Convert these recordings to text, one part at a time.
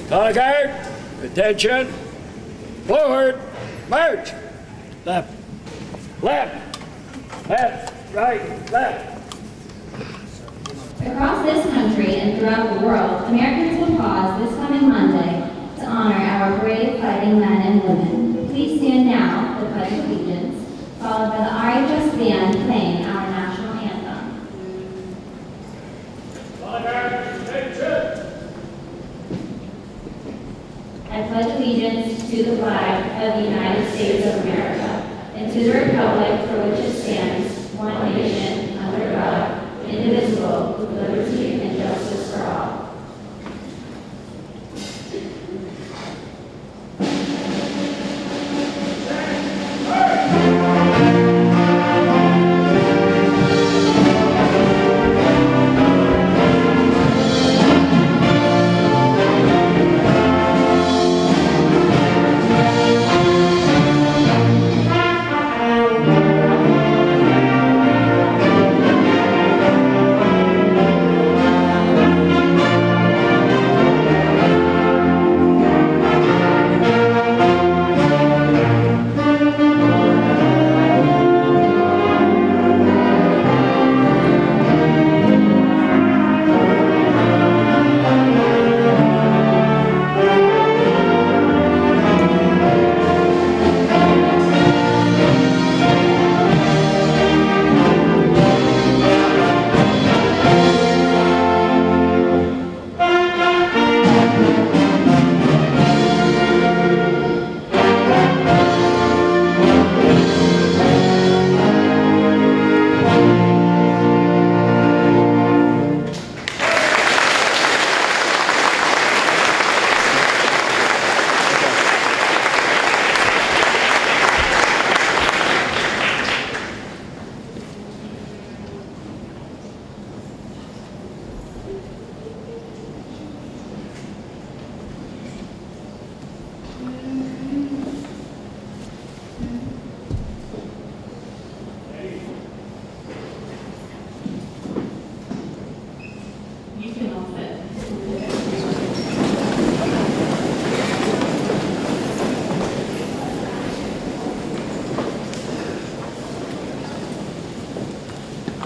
Color guard, attention, forward, march. Left, left, left, right, left. Across this country and throughout the world, Americans will pause this coming Monday to honor our brave fighting men and women. Please stand now for the Pledge of Allegiance, followed by the RHS band playing our national anthem. I pledge allegiance to the flag of the United States of America and to the republic for which it stands, one nation, under God, indivisible, with liberty and justice for all.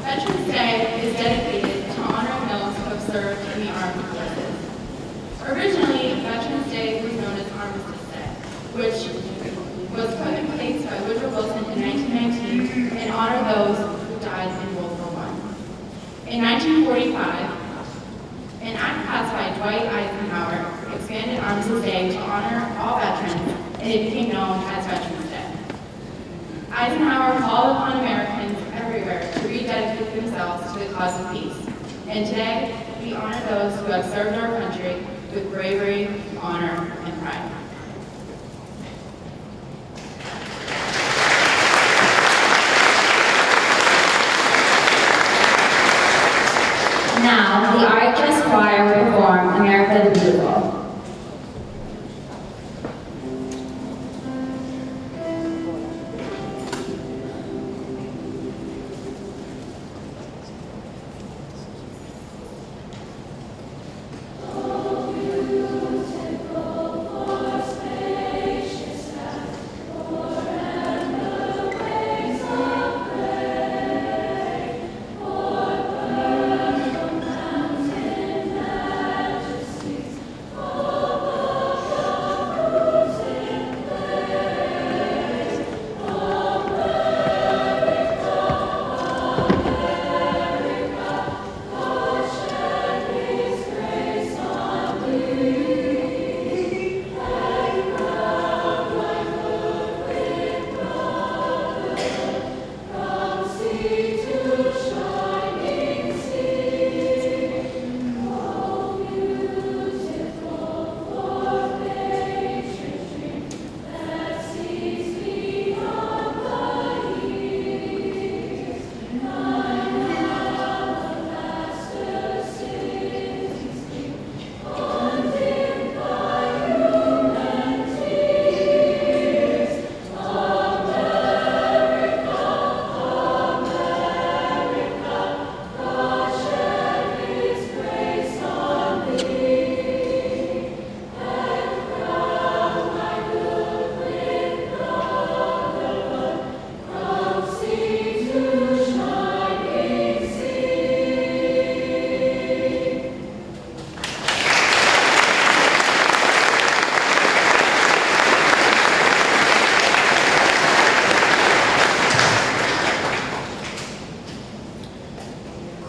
Veterans Day is dedicated to honoring those who have served in the armed forces. Originally, Veterans Day was known as Armistice Day, which was put in place by Woodrow Wilson in 1919 in honor of those who died in World War I. In 1945, an act passed by Dwight Eisenhower expanded Armistice Day to honor all veterans, and it became known as Veterans Day. Eisenhower called upon Americans everywhere to rededicate themselves to the cause of peace. And today, we honor those who have served our country with bravery, honor, and pride. Now, the RHS Choir will perform America the Beautiful. Majesties,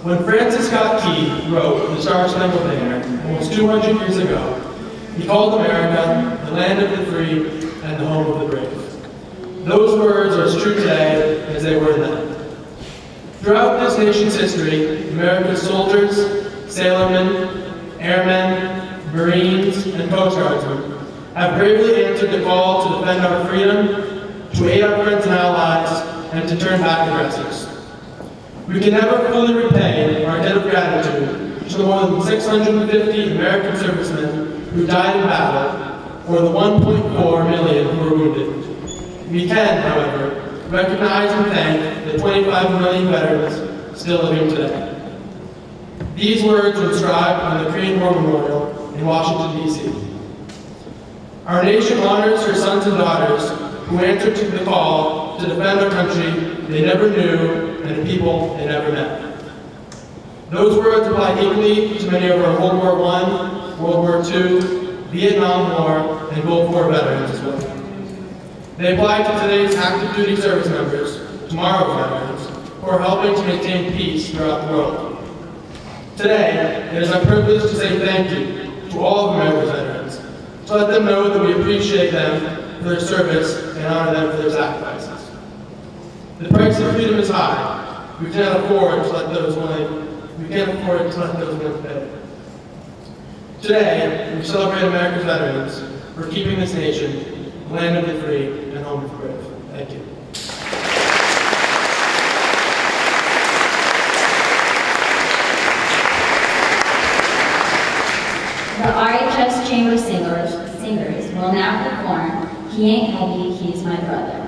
When Francis Scott Key wrote The Star-Spangled Banner almost 200 years ago, he called America the land of the free and the home of the brave. Those words are as true today as they were then. Throughout this nation's history, America's soldiers, sailormen, airmen, Marines, and Coast Guardsmen have bravely answered the call to defend our freedom, to aid our friends and allies, and to turn back aggressors. We can never fully repay our debt of gratitude to the more than 650 American servicemen who died in battle, or the 1.4 million who were wounded. We can, however, recognize and thank the 25 million veterans still living today. These words were inscribed on the Korean War Memorial in Washington, D.C. Our nation honors her sons and daughters who answered to the call to defend a country they never knew and a people they never met. Those words apply equally to many of our World War I, World War II, Vietnam War, and Gulf War veterans as well. They apply to today's active duty service members, tomorrow's veterans, who are helping to maintain peace throughout the world. Today, it is our privilege to say thank you to all of America's veterans, to let them know that we appreciate them for their service and honor them for their sacrifices. The price of freedom is high. We cannot afford to let those willing pay. Today, we celebrate America's veterans for keeping this nation the land of the free and home of the brave. Thank you. The RHS Chamber Singers will now perform He Ain't Heavy, He's My Brother.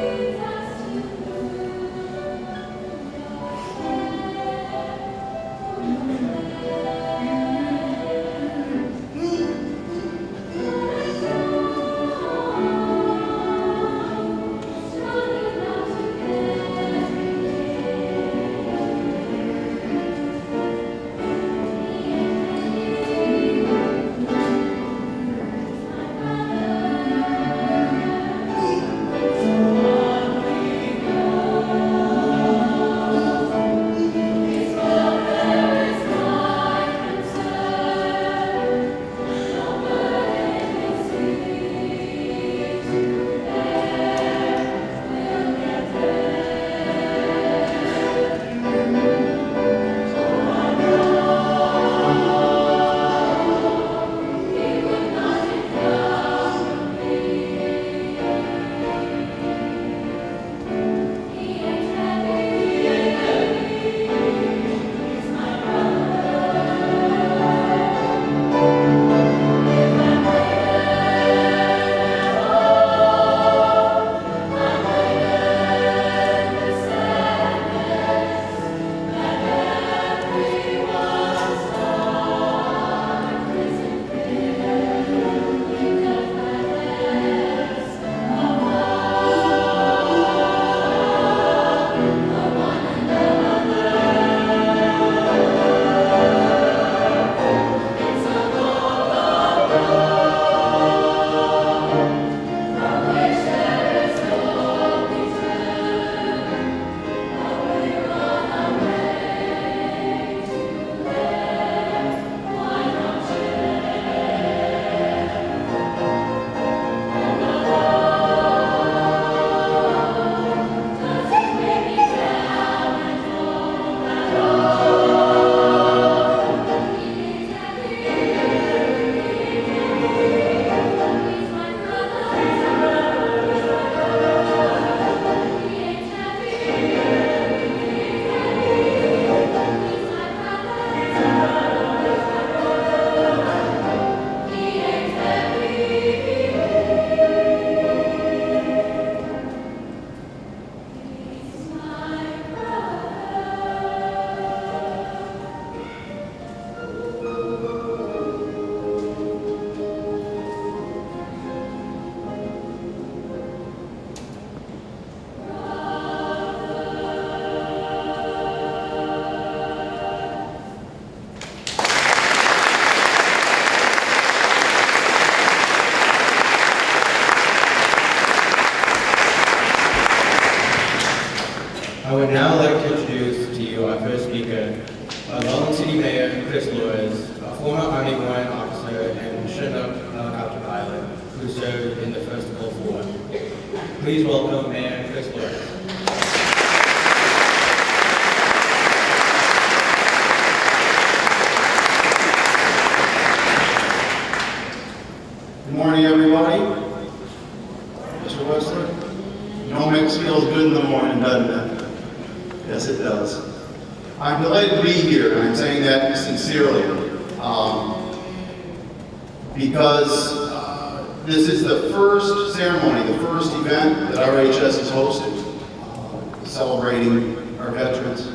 Leads us to Rutland City Mayor Chris Lewis, a former Army Warrant officer and Chinook helicopter pilot who served in the First Gulf War. Please welcome Mayor Chris Lewis. Good morning, everybody. Mr. Wessler, no mix feels good in the morning, doesn't it? Yes, it does. I'm delighted to be here, and I'm saying that sincerely, because this is the first ceremony, the first event that RHS has hosted, celebrating our veterans.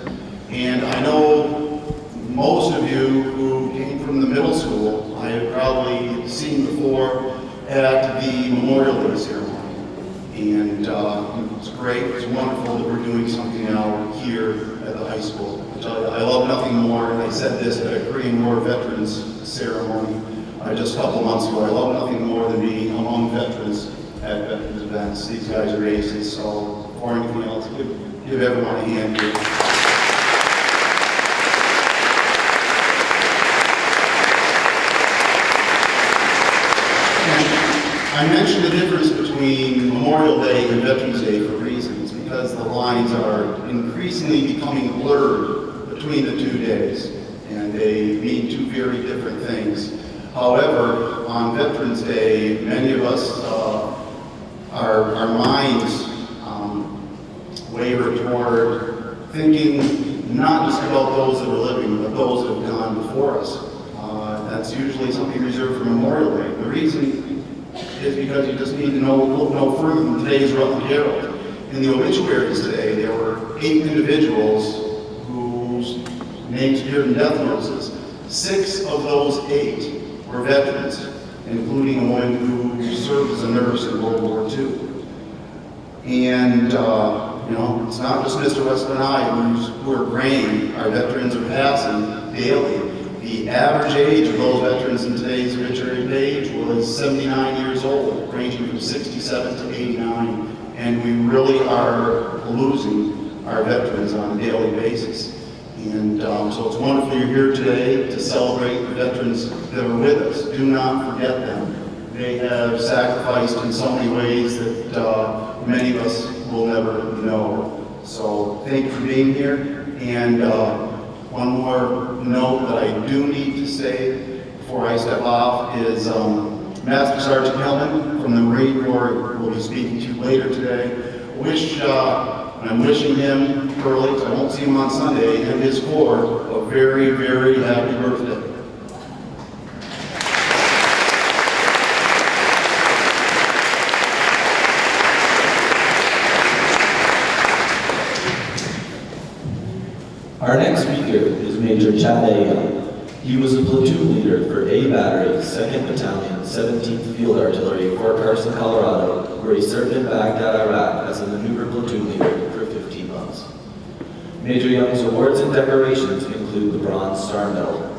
And I know most of you who came from the middle school, I have probably seen before at the Memorial Day ceremony. And it's great, it's wonderful that we're doing something now here at the high school. I tell you, I love nothing more, and I said this at a Korean War Veterans ceremony just a couple months ago. I love nothing more than being among veterans at veterans events. These guys are aces, so before anything else, give everyone a hand here. I mentioned the difference between Memorial Day and Veterans Day for reasons, because the lines are increasingly becoming blurred between the 2 days, and they mean two very different things. However, on Veterans Day, many of us, our minds waver toward thinking not just about those that are living, but those that have gone before us. That's usually something reserved for Memorial Day. The reason is because you just need to look no further than today's Rutland Herald. In the obituaries today, there were 8 individuals whose names appeared in death notices. 6 of those 8 were veterans, including a woman who served as a nurse in World War II. And, it's not just Mr. West and I who are graying. Our veterans are passing daily. The average age of those veterans in today's obituary page was 79 years old, ranging from 67 to 89. And we really are losing our veterans on a daily basis. And so it's wonderful you're here today to celebrate the veterans that are with us. Do not forget them. They have sacrificed in so many ways that many of us will never know. So thank you for being here. And one more note that I do need to say before I step off is Master Sergeant Hellman from the Marine Corps will be speaking to you later today. I'm wishing him early, because I won't see him on Sunday, and his Corps a very, very happy birthday. Our next speaker is Major Chad A. Young. He was a platoon leader for A Battery, 2nd Battalion, 17th Field Artillery, Fort Carson, Colorado, where he served in Baghdad, Iraq as a maneuver platoon leader for 15 months. Major Young's awards and decorations include the Bronze Star Medal.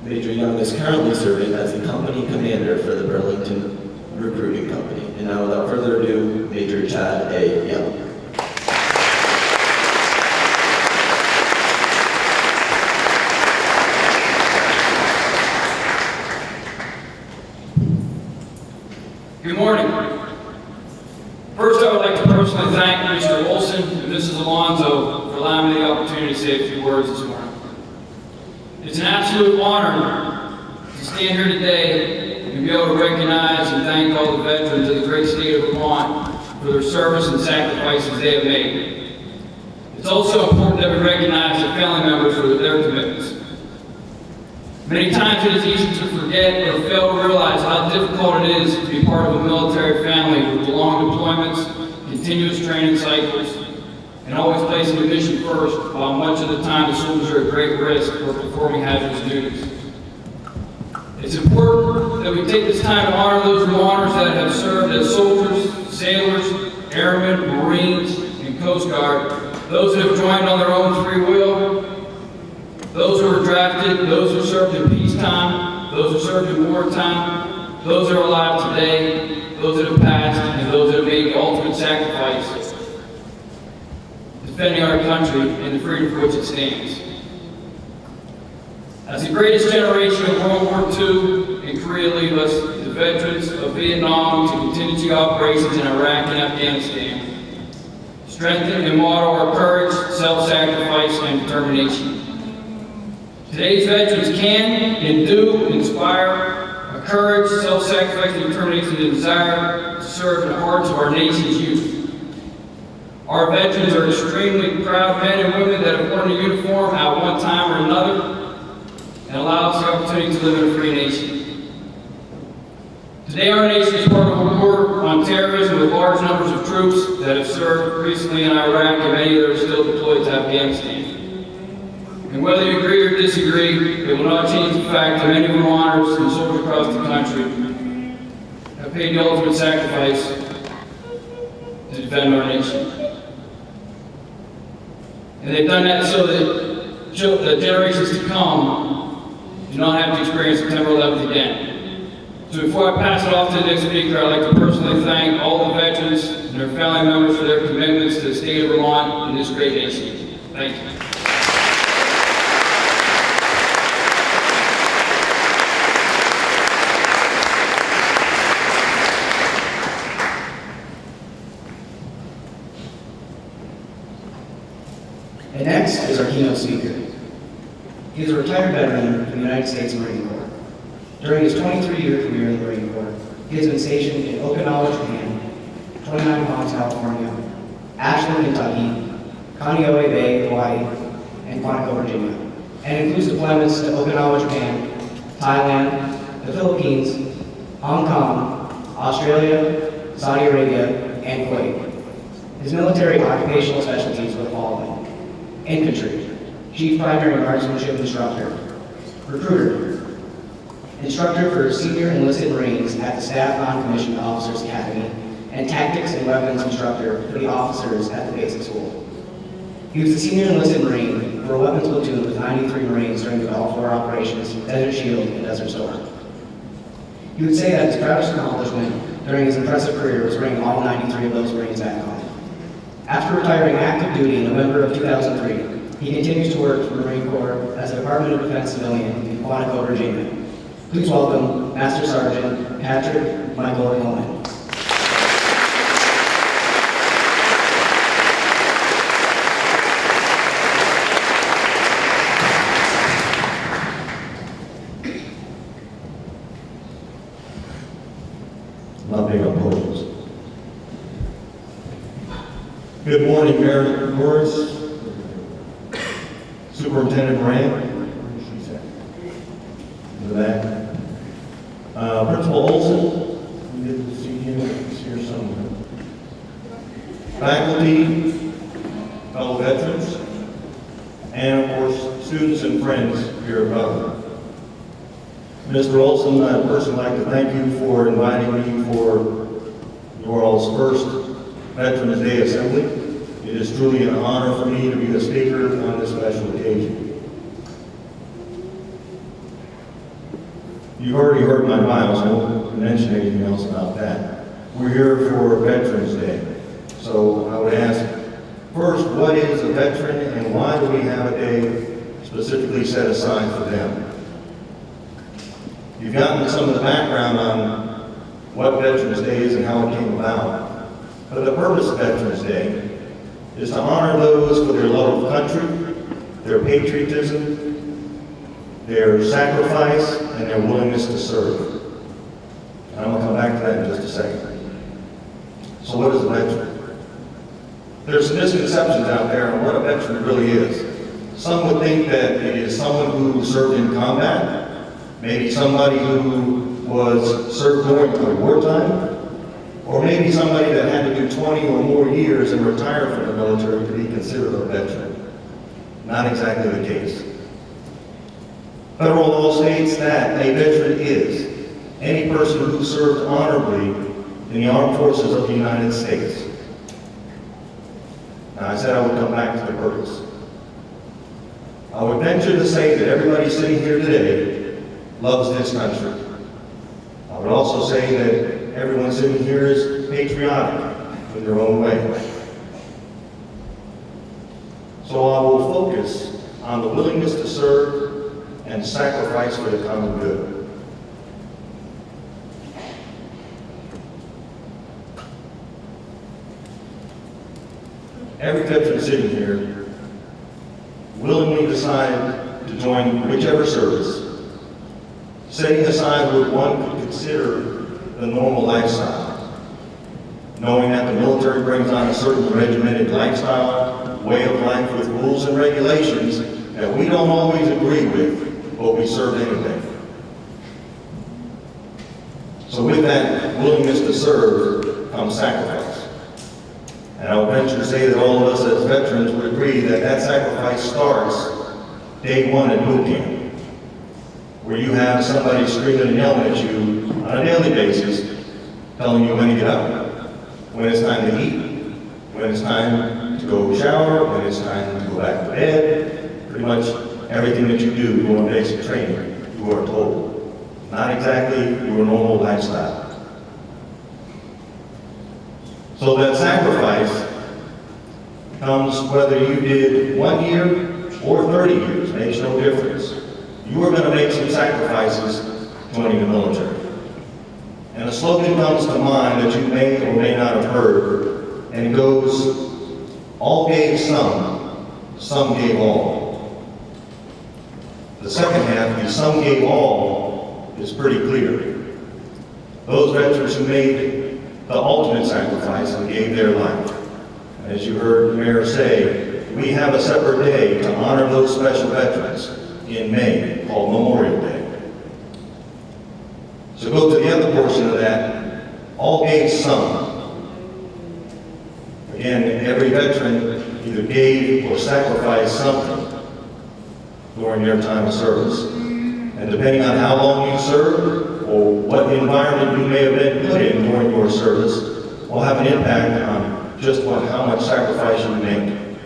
Major Young is currently serving as the company commander for the Burlington Recruiting Company. And now without further ado, Major Chad A. Young. Good morning. First, I would like to personally thank Mr. Olson and Mrs. Alonzo for allowing me the opportunity to say a few words this morning. It's an absolute honor to stand here today and be able to recognize and thank all the veterans of the great state of Vermont for their service and sacrifices they have made. It's also important that we recognize the family members for their commitments. Many times it is easy to forget or fail to realize how difficult it is to be part of a military family with long deployments, continuous training cycles, and always placing the mission first, while much of the time the soldiers are at great risk for performing hazardous duties. It's important that we take this time to honor those honors that have served as soldiers, sailors, airmen, Marines, and Coast Guard, those who have joined on their own free will, those who were drafted, those who served in peacetime, those who served in wartime, those that are alive today, those that have passed, and those that have made the ultimate sacrifice defending our country and the freedom for which it stands. As the greatest generation of World War II and Korea leave us, the veterans of Vietnam to contingency operations in Iraq and Afghanistan strengthen and model our courage, self-sacrifice, and determination. Today's veterans can and do inspire a courage, self-sacrifice, and determination and desire to serve in the hearts of our nation's youth. Our veterans are extremely proud men and women that have worn a uniform at one time or another and allow us the opportunity to live in a free nation. Today our nation is part of a war on terrorism with large numbers of troops that have served recently in Iraq and many that are still deployed to Afghanistan. And whether you agree or disagree, it will not change the fact that many Vermonters and soldiers across the country have paid the ultimate sacrifice to defend our nation. And they've done that so that the generations to come do not have to experience September 11th again. So before I pass it off to the next speaker, I'd like to personally thank all the veterans and their family members for their commitments to the state of Vermont and this great nation. Thank you. And next is our keynote speaker. He is a retired veteran from the United States Marine Corps. During his 23-year career in the Marine Corps, he has been stationed in Okinawa, Japan, 29 Palms, California, Ashland, Kentucky, Kaneohe Bay, Hawaii, and Quantico, Virginia, and includes deployments to Okinawa, Japan, Thailand, the Philippines, Hong Kong, Australia, Saudi Arabia, and Kuwait. His military occupational specialties were the following: infantry, chief primary marksmanship instructor, recruiter, instructor for senior enlisted Marines at the Staff Non-Commissioned Officers Academy, and tactics and weapons instructor for the officers at the basic school. He was the senior enlisted Marine for a weapons platoon with 93 Marines during the Gulf War operations, Desert Shield, and Desert Storm. He would say that his proudest accomplishment during his impressive career was bringing all 93 of those Marines back home. After retiring active duty in November of 2003, he continues to work for the Marine Corps as a Department of Defense civilian in Quantico, Virginia. Please welcome Master Sergeant Patrick Michael Coleman. Not being opposed. Good morning, Mayor Norris, Superintendent Moran, she's in the back. Principal Olson, we get to see him, he's here somewhere. Faculty, fellow veterans, and of course, students and friends here at Rutland. Mr. Olson, I'd personally like to thank you for inviting me for your all's first Veterans Day Assembly. It is truly an honor for me to be the speaker on this special occasion. You've already heard my bio, so I won't mention anything else about that. We're here for Veterans Day. So I would ask, first, what is a veteran and why do we have a day specifically set aside for them? You've gotten some of the background on what Veterans Day is and how it came about. But the purpose of Veterans Day is to honor those for their love of country, their patriotism, their sacrifice, and their willingness to serve. And I'm going to come back to that in just a second. So what is a veteran? There's some misconceptions out there on what a veteran really is. Some would think that it is someone who served in combat, maybe somebody who was served during the wartime, or maybe somebody that had to do 20 or more years and retire from the military to be considered a veteran. Not exactly the case. Federal law states that a veteran is any person who served honorably in the armed forces of the United States. Now, I said I would come back to the purpose. I would venture to say that everybody sitting here today loves this country. I would also say that everyone sitting here is patriotic in their own way. So I will focus on the willingness to serve and sacrifice for the common good. Every veteran sitting here willingly decided to join whichever service, setting aside what one could consider the normal lifestyle, knowing that the military brings on a certain regimented lifestyle, way of life with rules and regulations that we don't always agree with, but we serve anyway. So with that willingness to serve comes sacrifice. And I would venture to say that all of us as veterans would agree that that sacrifice starts day one at boot camp, where you have somebody screaming and yelling at you on a daily basis, telling you when to get up, when it's time to eat, when it's time to go shower, when it's time to go back to bed. Pretty much everything that you do during basic training, you are told. Not exactly your normal lifestyle. So that sacrifice comes whether you did 1 year or 30 years, makes no difference. You are going to make some sacrifices joining the military. And a slogan comes to mind that you may or may not have heard, and it goes, all gave some gave all. The second half, the some gave all, is pretty clear. Those veterans who made the ultimate sacrifice and gave their life. As you heard the mayor say, we have a separate day to honor those special veterans in May called Memorial Day. So go to the other portion of that, all gave some. Again, every veteran either gave or sacrificed something during their time of service. And depending on how long you served, or what environment you may have been put in during your service, will have an impact on just how much sacrifice you make.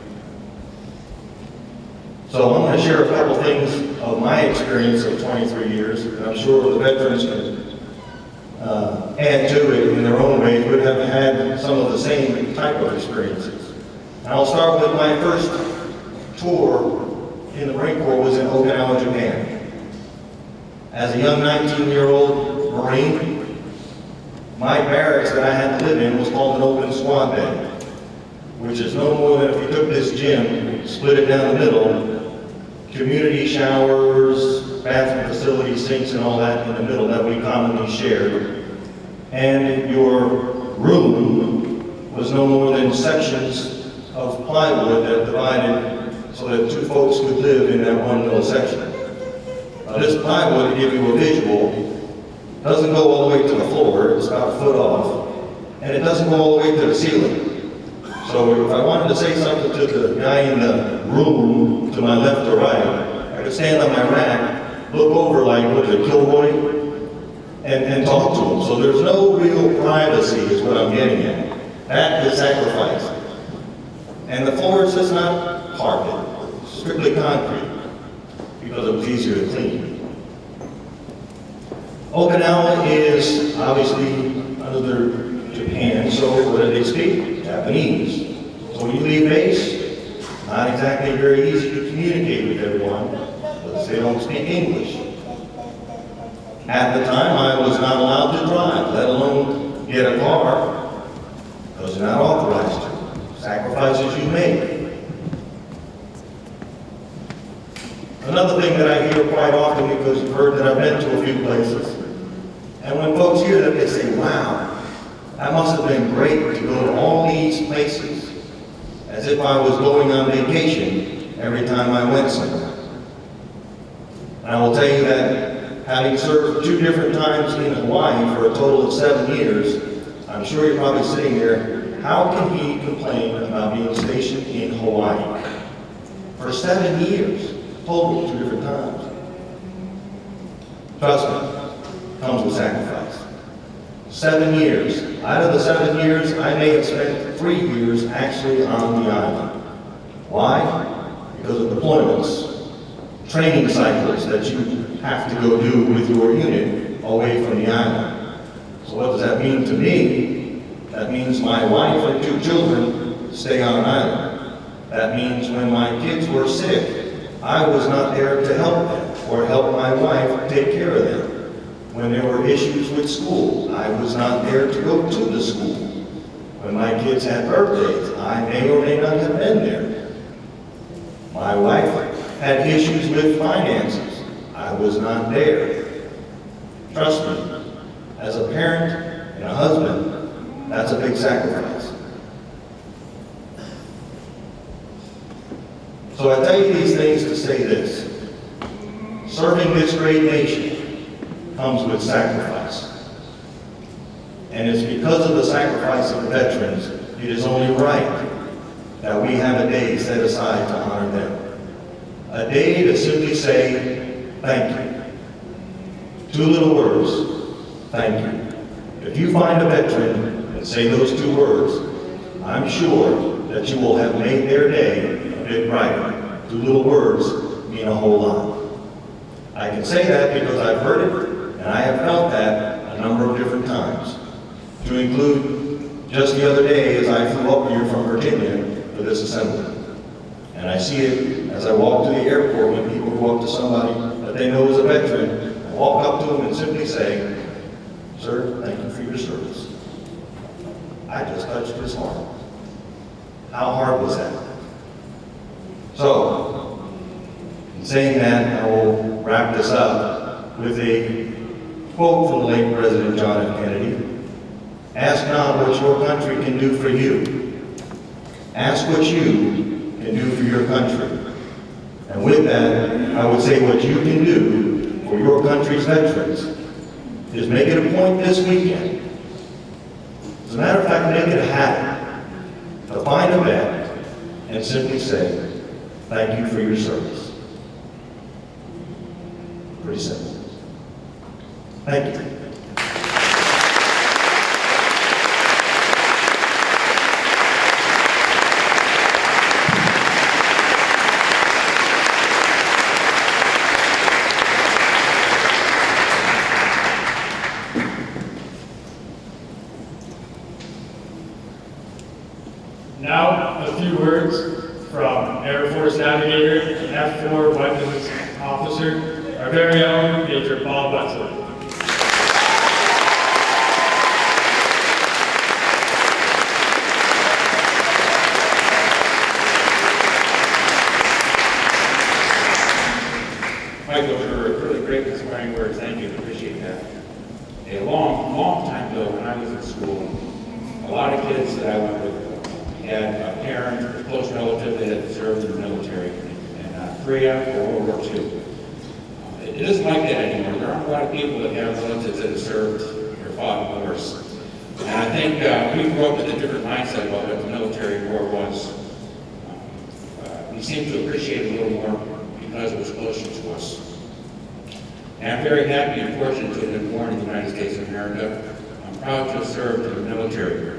So I'm going to share a couple things of my experience of 23 years, and I'm sure the veterans can add to it in their own ways, but have had some of the same type of experiences. And I'll start with my first tour in the Marine Corps was in Okinawa, Japan. As a young 19-year-old Marine, my barracks that I had to live in was called an open squad bed, which is no more than if you took this gym, split it down the middle, community showers, bathroom facilities, sinks, and all that in the middle that we commonly shared. And your room was no more than sections of plywood that divided so that two folks could live in that one little section. This plywood, to give you a visual, doesn't go all the way to the floor, it's about a foot off, and it doesn't go all the way to the ceiling. So if I wanted to say something to the guy in the room to my left or right, I could stand on my rack, look over like, what is it, Kilroy, and talk to him. So there's no real privacy is what I'm getting at. That is sacrifice. And the floor is just not carpet, it's strictly concrete, because it was easier to clean. Okinawa is obviously under Japan, so what do they speak? Japanese. So when you leave base, not exactly very easy to communicate with everyone, because they don't speak English. At the time, I was not allowed to drive, let alone get a car, because you're not authorized to. Sacrifices you make. Another thing that I hear quite often, because you've heard that I've been to a few places, and when folks hear that, they say, wow, that must have been great to go to all these places, as if I was going on vacation every time I went somewhere. And I will tell you that having served 2 different times in Hawaii for a total of 7 years, I'm sure you're probably sitting there, how can he complain about being stationed in Hawaii? For 7 years. Total 2 different times. Trust me, comes with sacrifice. 7 years. Out of the 7 years, I may have spent 3 years actually on the island. Why? Because of deployments, training cycles that you have to go do with your unit away from the island. So what does that mean to me? That means my wife and 2 children stay on an island. That means when my kids were sick, I was not there to help them or help take care of them. When there were issues with school, I was not there to go to the school. When my kids had birthdays, I may or may not have been there. My wife had issues with finances. I was not there. Trust me, as a parent and a husband, that's a big sacrifice. So I tell you these things to say this. Serving this great nation comes with sacrifice. And it's because of the sacrifice of the veterans, it is only right that we have a day set aside to honor them. A day to simply say, thank you. 2 little words, thank you. If you find a veteran and say those 2 words, I'm sure that you will have made their day a bit brighter. 2 little words mean a whole lot. I can say that because I've heard it, and I have felt that a number of different times. To include just the other day as I flew up here from Virginia for this assembly. And I see it as I walk to the airport when people go up to somebody that they know is a veteran, I walk up to them and simply say, sir, thank you for your service. I just touched his heart. How hard was that? So, in saying that, I will wrap this up with a quote from the late President John F. Kennedy. Ask not what your country can do for you. Ask what you can do for your country. And with that, I would say what you can do for your country's veterans is make it a point this weekend. As a matter of fact, make it a habit to find a vet and simply say, thank you for your service. Pretty simple. Thank you. Now, a few words from Air Force Navigator and F4 Weapons Officer, our very own Major Paul Wetzel. Michael, for really great inspiring words. Thank you. Appreciate that. A long time ago when I was in school, a lot of kids that I went with had a parent, a close relative that had served in the military in Korea or World War II. It isn't like that anymore. There aren't a lot of people that have relatives that have served or fought in wars. And I think we grew up with a different mindset about what the military war was. We seem to appreciate it a little more because it was closer to us. And I'm very happy and fortunate to have been born in the United States of America. I'm proud to have served in the military.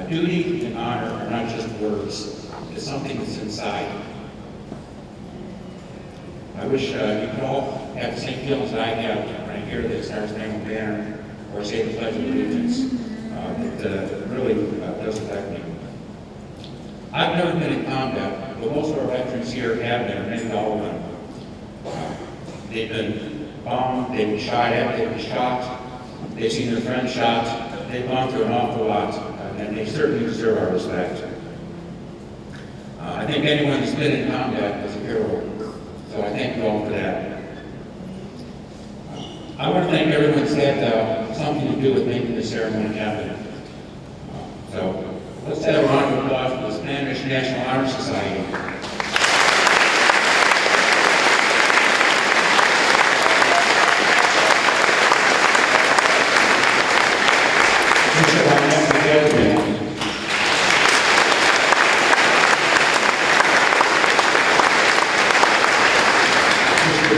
Duty and honor are not just words. It's something that's inside. I wish you could all have the same feelings that I have when I hear the Star Spangled Banner or say the Pledge of Allegiance. It really does affect me. I've never been in combat, but most of our veterans here have been, many all of them. They've been bombed, they've been shot at, they've been shot, they've seen their friends shot, they've gone through an awful lot, and they certainly deserve our respect. I think anyone who's been in combat is a hero, so I thank you all for that. I want to thank everyone that's had something to do with making this ceremony happen. So let's have a round of applause for the Spanish National Honor Society.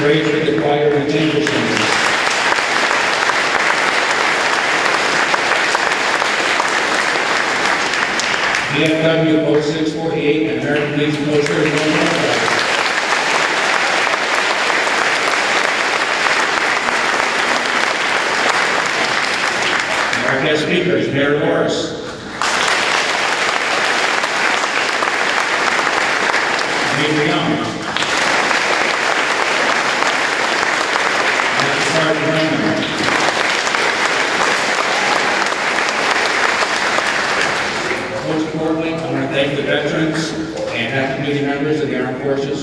Praise for the choir and chamber singers. DFW Post 648 and American Legion Post 31. Our guest speakers, Mayor Morris. Major Young.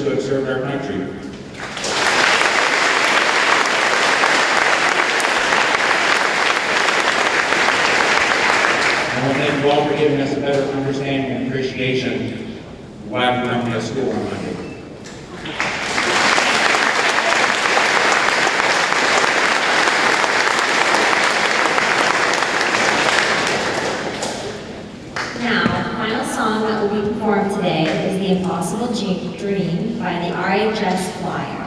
who have served our country. I want to thank you all for giving us a better understanding and appreciation of why we come to school on Monday. Now, the final song that will be performed today is The Impossible Dream by the RHS Choir.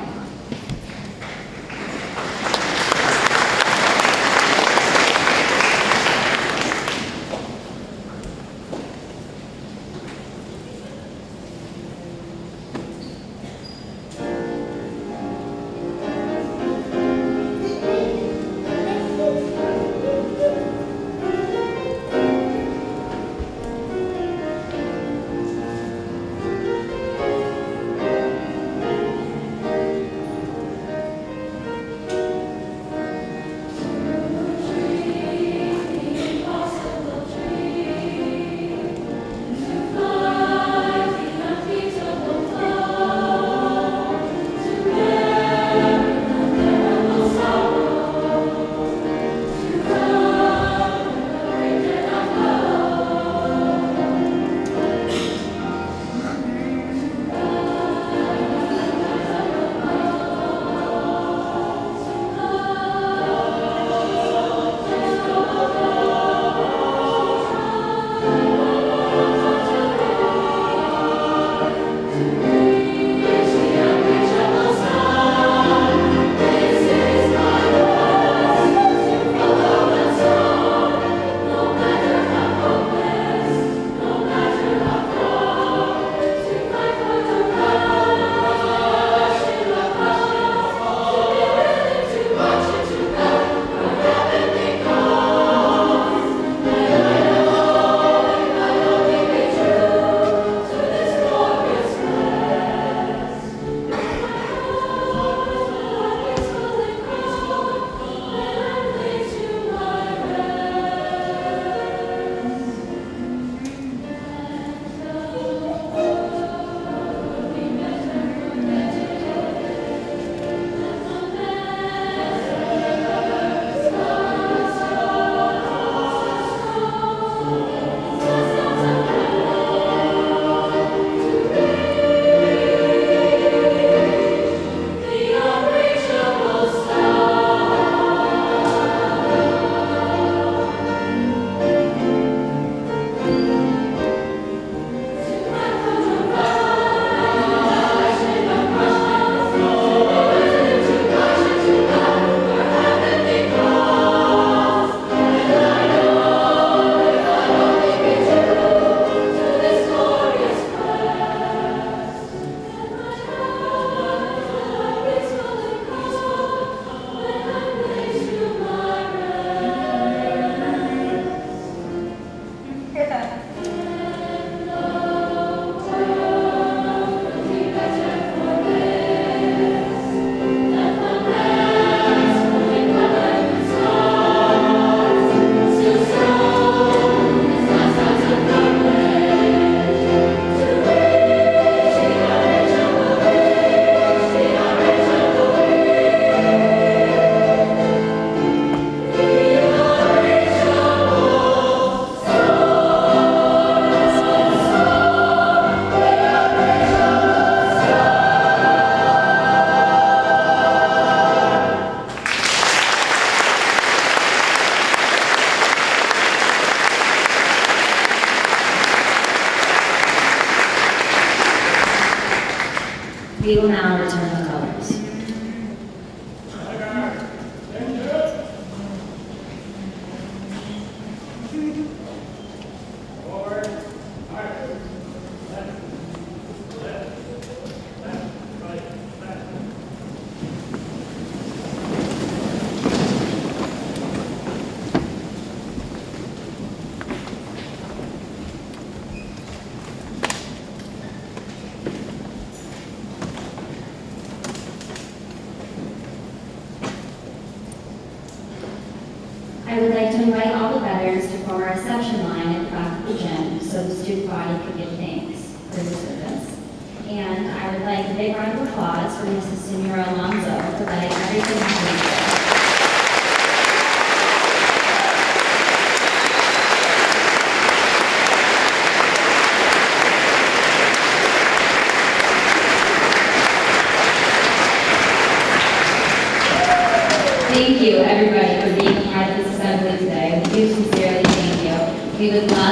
We will now return to colors. I would like to invite all the veterans to form a reception line in front of the gym so the student body could give thanks for their service. And I would like a big round of applause for Mrs. Senora Alonso for letting everything happen today. Thank you, everybody, for being part of this assembly today. We do sincerely thank you. We would love